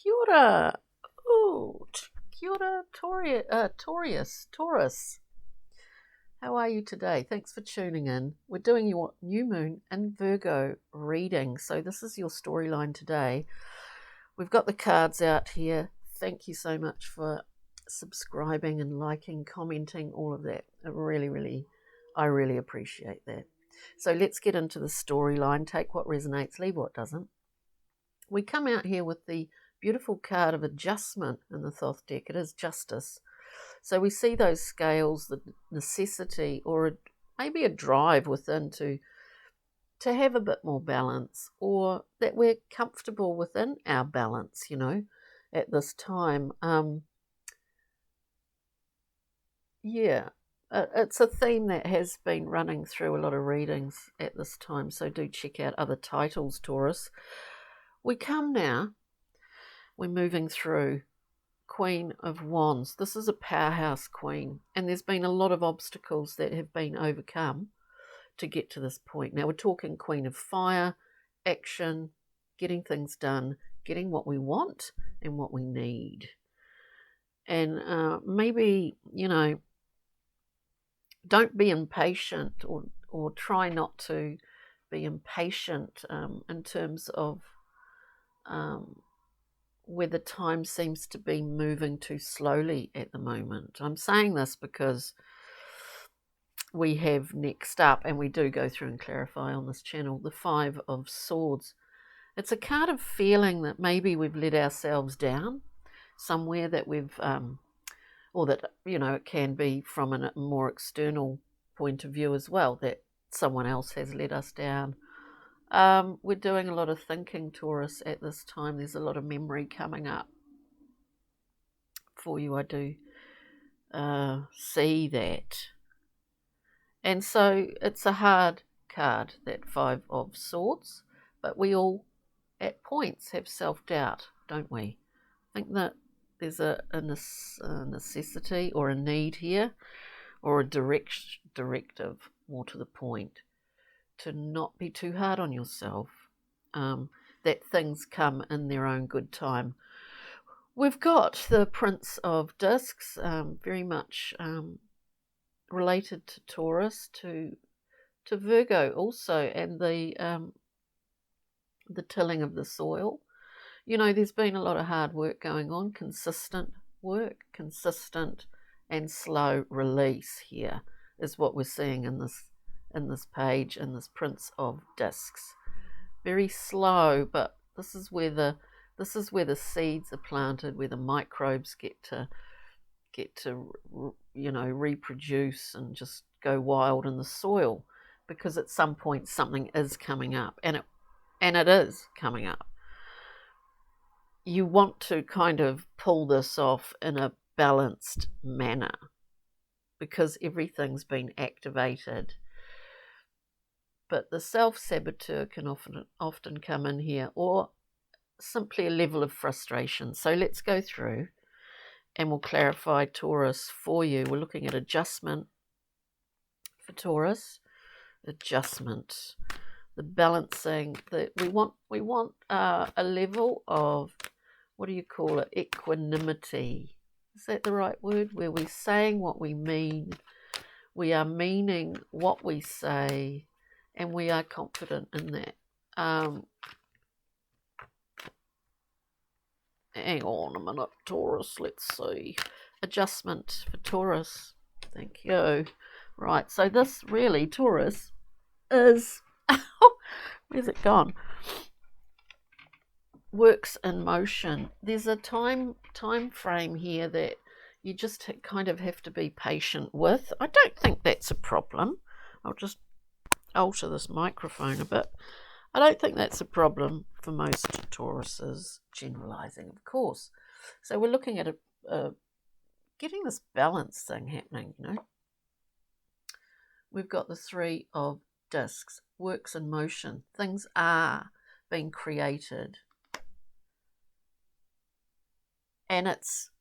Kia ora. Ooh, kia ora, Taurus. How are you today? Thanks for tuning in. We're doing your new moon and Virgo reading. So this is your storyline today. We've got the cards out here. Thank you so much for subscribing and liking, commenting, all of that. I really appreciate that. So let's get into the storyline. Take what resonates, leave what doesn't. We come out here with the beautiful card of adjustment in the Thoth deck. It is justice. So we see those scales, the necessity or maybe a drive within to have a bit more balance, or that we're comfortable within our balance, at this time. It's a theme that has been running through a lot of readings at this time, so do check out other titles, Taurus. We come now, we're moving through Queen of Wands. This is a powerhouse queen, and there's been a lot of obstacles that have been overcome to get to this point. Now we're talking Queen of Fire, action, getting things done, getting what we want and what we need. And maybe, don't be impatient, or try not to be impatient in terms of where the time seems to be moving too slowly at the moment. I'm saying this because we have next up, and we do go through and clarify on this channel, the Five of Swords. It's a card of feeling that maybe we've let ourselves down somewhere, that we've, or that, it can be from a more external point of view as well, that someone else has let us down. We're doing a lot of thinking, Taurus, at this time. There's a lot of memory coming up for you. I do see that. And so it's a hard card, that Five of Swords, but we all at points have self-doubt, don't we? I think that there's a necessity or a need here, or a directive, more to the point, to not be too hard on yourself, that things come in their own good time. We've got the Prince of Discs, very much related to Taurus, to Virgo also, and the tilling of the soil. There's been a lot of hard work going on, consistent work, consistent and slow release here is what we're seeing in this page, in this Prince of Discs. Very slow, but this is where the seeds are planted, where the microbes get to reproduce and just go wild in the soil, because at some point something is coming up, and it is coming up. You want to kind of pull this off in a balanced manner, because everything's been activated. But the self-saboteur can often come in here, or simply a level of frustration. So let's go through and we'll clarify, Taurus, for you. We're looking at adjustment for Taurus. Adjustment, the balancing, that we want a level of, what do you call it, equanimity. Is that the right word? Where we're saying what we mean, we are meaning what we say, and we are confident in that. Hang on a minute, Taurus, let's see. Adjustment for Taurus. Thank you. Right, so this really, Taurus, is where's it gone? Works in motion. There's a time frame here that you just kind of have to be patient with. I don't think that's a problem. I'll just alter this microphone a bit. I don't think that's a problem for most Tauruses, generalizing, of course. So we're looking at getting this balance thing happening, We've got the Three of Discs, works in motion. Things are being created. And it's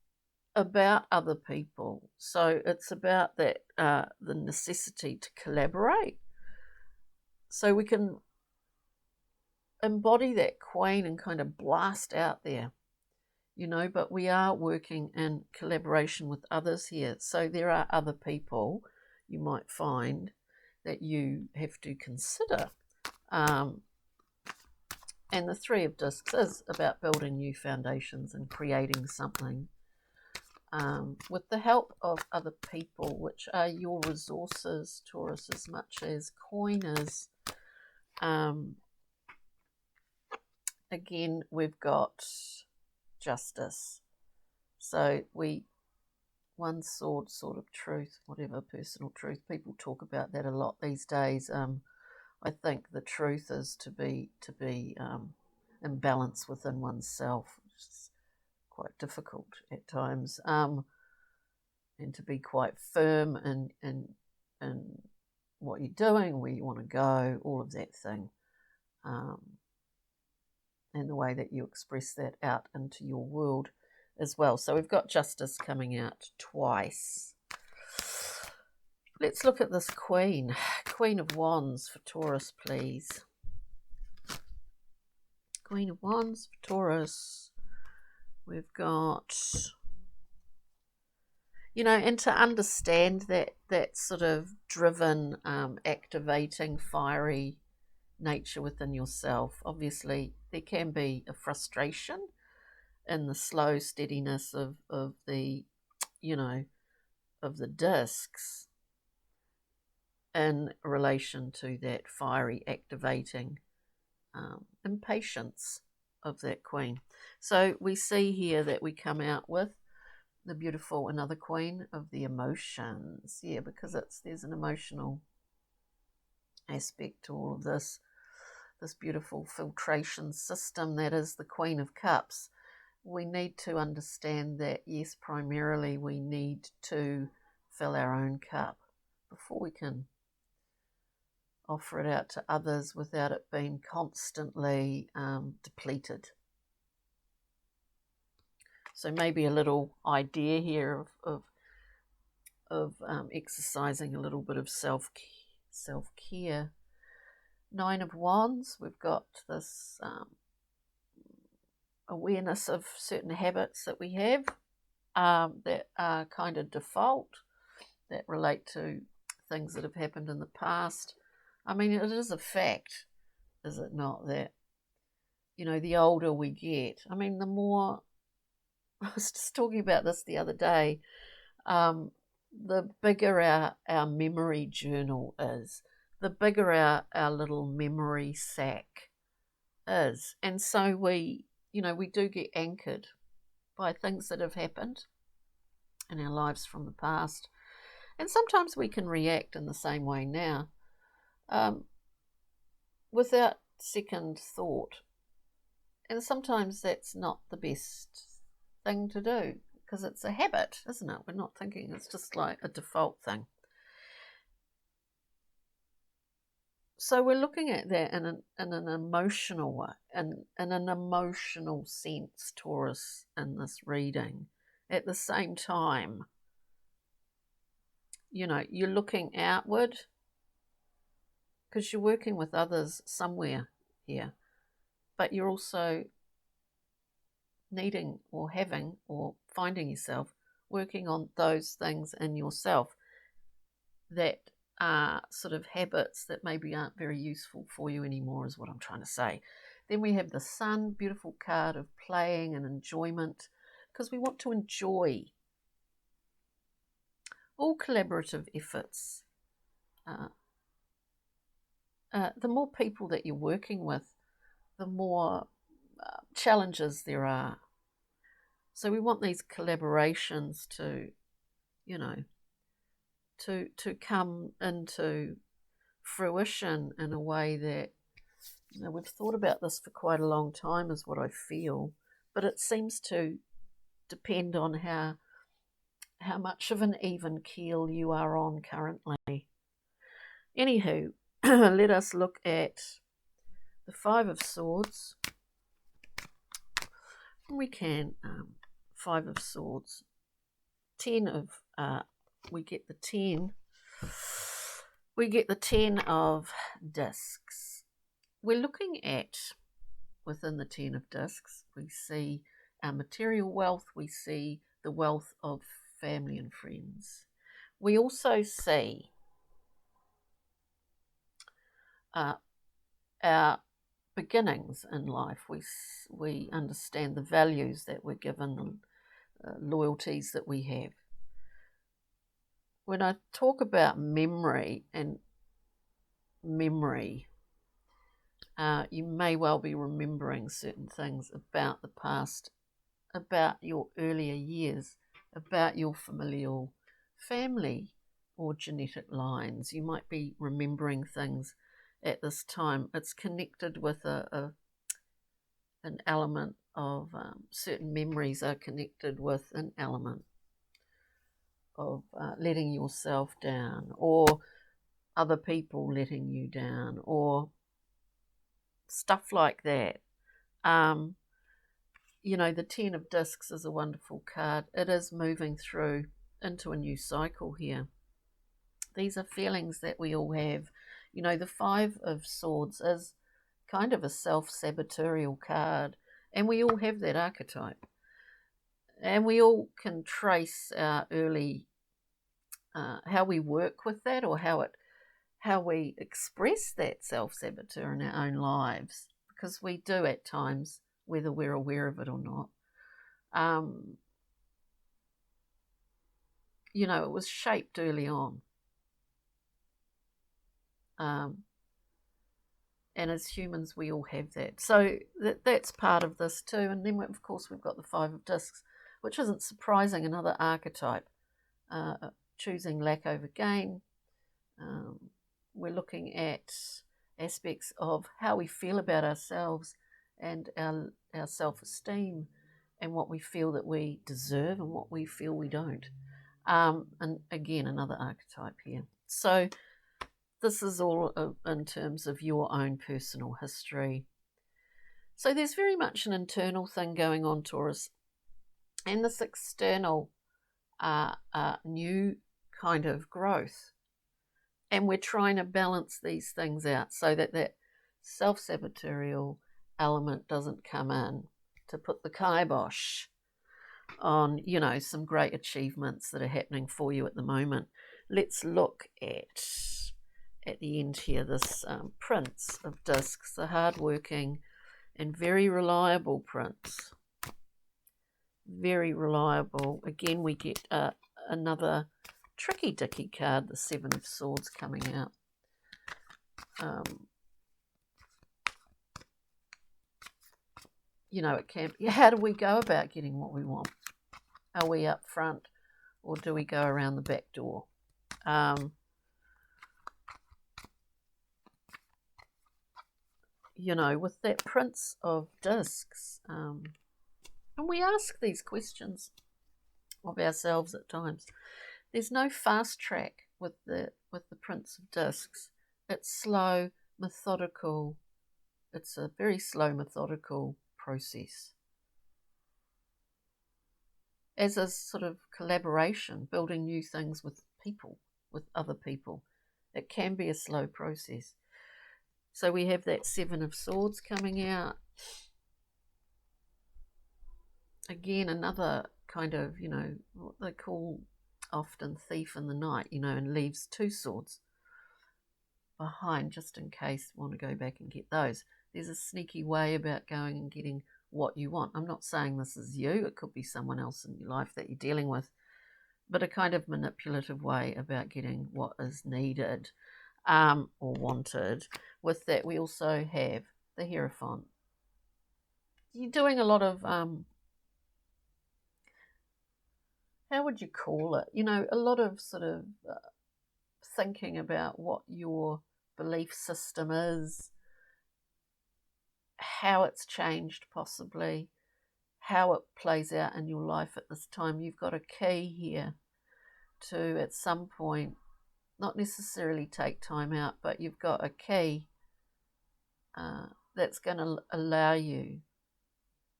about other people. So it's about that the necessity to collaborate. So we can embody that queen and kind of blast out there you know, but we are working in collaboration with others here. So there are other people you might find that you have to consider. And the Three of Discs is about building new foundations and creating something with the help of other people, which are your resources, Taurus, as much as coin is. Again, we've got justice. So one sword, sword of truth, whatever, personal truth. People talk about that a lot these days. I think the truth is to be in balance within oneself, which is quite difficult at times, and to be quite firm in what you're doing, where you want to go, all of that thing, and the way that you express that out into your world as well. So we've got justice coming out twice. Let's look at this Queen. Queen of Wands for Taurus, please. Queen of Wands for Taurus. We've got, you know, and to understand that sort of driven, activating, fiery nature within yourself. Obviously, there can be a frustration in the slow steadiness of the, you know, of the discs in relation to that fiery, activating impatience of that Queen. So we see here that we come out with the beautiful another Queen of the emotions. Yeah, because there's an emotional aspect to all of this beautiful filtration system that is the Queen of Cups. We need to understand that, yes, primarily we need to fill our own cup before we can offer it out to others without it being constantly depleted. So maybe a little idea here of exercising a little bit of self-care. Nine of Wands, we've got this awareness of certain habits that we have that are kind of default, that relate to things that have happened in the past. I mean, it is a fact, is it not, that, you know, the older we get, I mean, the more, I was just talking about this the other day, the bigger our memory journal is, the bigger our little memory sack is. And so we, you know, we do get anchored by things that have happened in our lives from the past. And sometimes we can react in the same way now without second thought. And sometimes that's not the best thing to do because it's a habit, isn't it? We're not thinking, it's just like a default thing. So we're looking at that in an emotional way, in an emotional sense, Taurus, in this reading. At the same time, you know, you're looking outward because you're working with others somewhere here, but you're also needing or having or finding yourself working on those things in yourself that are sort of habits that maybe aren't very useful for you anymore, is what I'm trying to say. Then we have the Sun, beautiful card of playing and enjoyment, because we want to enjoy all collaborative efforts. The more people that you're working with, the more challenges there are. So we want these collaborations to, you know, to come into fruition in a way that, you know, we've thought about this for quite a long time, is what I feel, but it seems to depend on how much of an even keel you are on currently. Anywho, let us look at the Five of Swords. We can, Five of Swords, 10 of, we get the 10 of discs. We're looking at, within the 10 of discs, we see our material wealth, we see the wealth of family and friends. We also see our beginnings in life. We understand the values that we're given, the loyalties that we have. When I talk about memory, you may well be remembering certain things about the past, about your earlier years, about your familial family or genetic lines. You might be remembering things at this time. It's connected with an element of certain memories are connected with an element of letting yourself down, or other people letting you down, or stuff like that. The 10 of Discs is a wonderful card. It is moving through into a new cycle here. These are feelings that we all have. The 5 of Swords is kind of a self-sabotorial card, and we all have that archetype. And we all can trace our early, how we work with that, or how we express that self-saboteur in our own lives, because we do at times, whether we're aware of it or not. It was shaped early on. And as humans, we all have that. So that's part of this too. And then, of course, we've got the 5 of Discs, which isn't surprising, another archetype, choosing lack over gain. We're looking at aspects of how we feel about ourselves and our self-esteem, and what we feel that we deserve and what we feel we don't. And again, another archetype here. So this is all in terms of your own personal history. So there's very much an internal thing going on, Taurus, and this external new kind of growth. And we're trying to balance these things out so that self-sabotorial element doesn't come in to put the kibosh on, some great achievements that are happening for you at the moment. Let's look at the end here, this Prince of Discs, the hardworking and very reliable Prince. Very reliable. Again, we get another tricky dicky card, the 7 of Swords, coming out. It can. How do we go about getting what we want? Are we up front, or do we go around the back door? With that Prince of Discs, and we ask these questions of ourselves at times. There's no fast track with the Prince of Discs. It's slow, methodical. It's a very slow, methodical process. As a sort of collaboration, building new things with people, with other people. It can be a slow process. So we have that 7 of Swords coming out. Again, another kind of, what they call often thief in the night, and leaves 2 swords behind just in case you want to go back and get those. There's a sneaky way about going and getting what you want. I'm not saying this is you. It could be someone else in your life that you're dealing with, but a kind of manipulative way about getting what is needed or wanted. With that, we also have the Hierophant. You're doing a lot of, how would you call it? A lot of sort of thinking about what your belief system is, how it's changed possibly, how it plays out in your life at this time. You've got a key here to, at some point, not necessarily take time out, but you've got a key that's going to allow you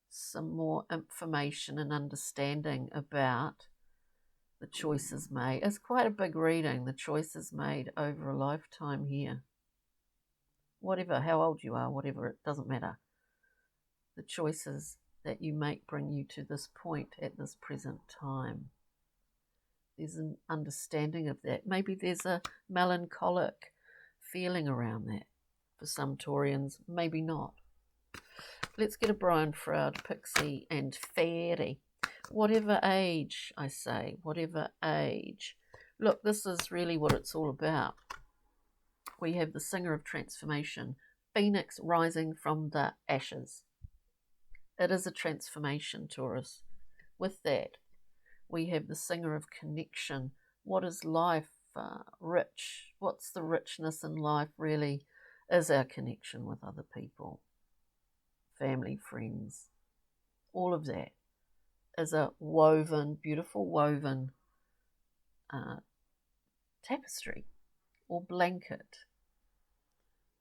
some more information and understanding about the choices made. It's quite a big reading, the choices made over a lifetime here. Whatever, how old you are, whatever, it doesn't matter. The choices that you make bring you to this point at this present time. There's an understanding of that. Maybe there's a melancholic feeling around that for some Taurians, maybe not. Let's get a Brian Froud, Pixie and Fairy. Whatever age, I say, whatever age. Look, this is really what it's all about. We have the Singer of Transformation, Phoenix rising from the ashes. It is a transformation, Taurus. With that, we have the Singer of Connection. What is life rich? What's the richness in life really? Is our connection with other people, family, friends. All of that is a woven, beautiful woven tapestry or blanket.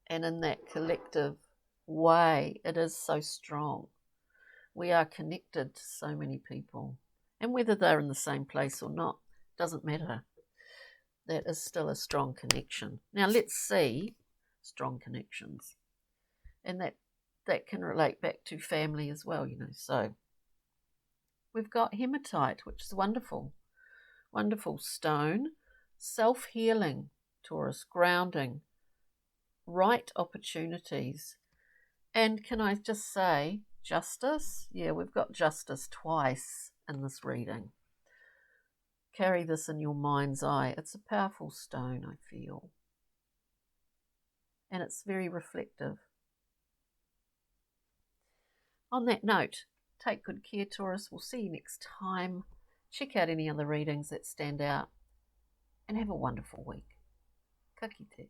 And in that collective way, it is so strong. We are connected to so many people. And whether they're in the same place or not, doesn't matter. That is still a strong connection. Now let's see strong connections. And that can relate back to family as well, So we've got hematite, which is wonderful. Wonderful stone. Self-healing, Taurus, grounding, right opportunities. And can I just say, justice? Yeah, we've got justice twice in this reading. Carry this in your mind's eye. It's a powerful stone, I feel. And it's very reflective. On that note, take good care, Taurus. We'll see you next time. Check out any other readings that stand out. And have a wonderful week. Ka kite.